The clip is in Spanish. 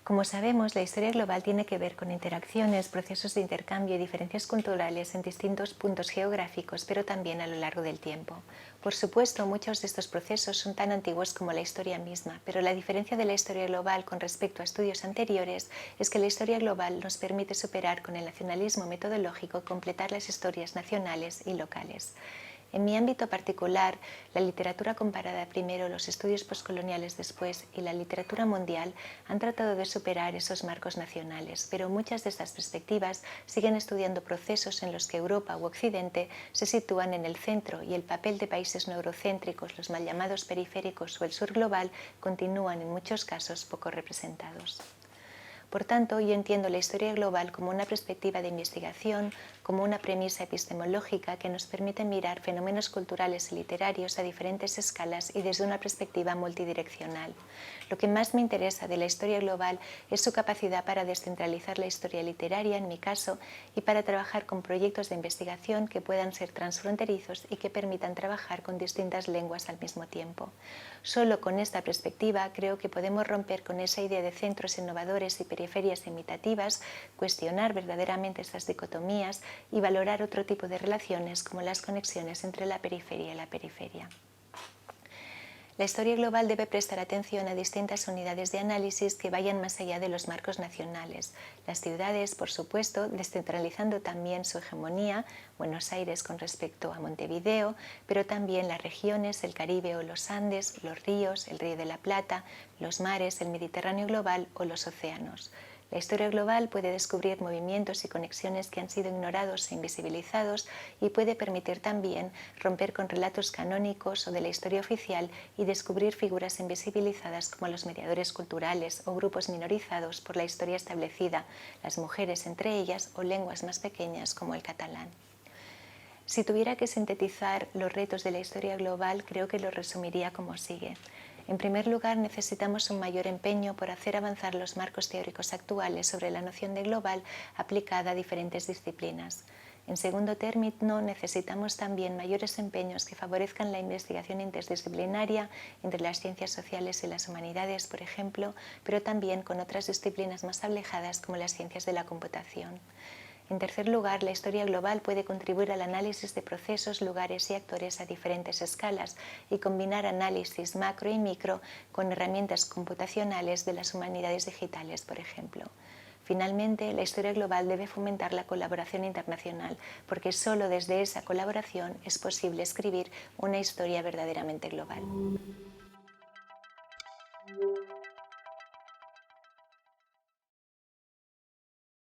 Como sabemos, la historia global tiene que ver con interacciones, procesos de intercambio y diferencias culturales en distintos puntos geográficos, pero también a lo largo del tiempo. Por supuesto, muchos de estos procesos son tan antiguos como la historia misma, pero la diferencia de la historia global con respecto a estudios anteriores es que la historia global nos permite superar con el nacionalismo metodológico y completar las historias nacionales y locales. En mi ámbito particular, la literatura comparada primero, los estudios postcoloniales después y la literatura mundial han tratado de superar esos marcos nacionales, pero muchas de estas perspectivas siguen estudiando procesos en los que Europa u Occidente se sitúan en el centro y el papel de países no eurocéntricos, los mal llamados periféricos o el sur global continúan en muchos casos poco representados. Por tanto, yo entiendo la historia global como una perspectiva de investigación, como una premisa epistemológica que nos permite mirar fenómenos culturales y literarios a diferentes escalas y desde una perspectiva multidireccional. Lo que más me interesa de la historia global es su capacidad para descentralizar la historia literaria, en mi caso, y para trabajar con proyectos de investigación que puedan ser transfronterizos y que permitan trabajar con distintas lenguas al mismo tiempo. Solo con esta perspectiva creo que podemos romper con esa idea de centros innovadores y periferias imitativas, cuestionar verdaderamente estas dicotomías y valorar otro tipo de relaciones como las conexiones entre la periferia y la periferia. La historia global debe prestar atención a distintas unidades de análisis que vayan más allá de los marcos nacionales. Las ciudades, por supuesto, descentralizando también su hegemonía, Buenos Aires con respecto a Montevideo, pero también las regiones, el Caribe o los Andes, los ríos, el Río de la Plata, los mares, el Mediterráneo global o los océanos. La historia global puede descubrir movimientos y conexiones que han sido ignorados e invisibilizados y puede permitir también romper con relatos canónicos o de la historia oficial y descubrir figuras invisibilizadas como los mediadores culturales o grupos minorizados por la historia establecida, las mujeres entre ellas o lenguas más pequeñas como el catalán. Si tuviera que sintetizar los retos de la historia global, creo que los resumiría como sigue. En primer lugar, necesitamos un mayor empeño por hacer avanzar los marcos teóricos actuales sobre la noción de global aplicada a diferentes disciplinas. En segundo término, necesitamos también mayores empeños que favorezcan la investigación interdisciplinaria entre las ciencias sociales y las humanidades, por ejemplo, pero también con otras disciplinas más alejadas como las ciencias de la computación. En tercer lugar, la historia global puede contribuir al análisis de procesos, lugares y actores a diferentes escalas y combinar análisis macro y micro con herramientas computacionales de las humanidades digitales, por ejemplo. Finalmente, la historia global debe fomentar la colaboración internacional, porque solo desde esa colaboración es posible escribir una historia verdaderamente global.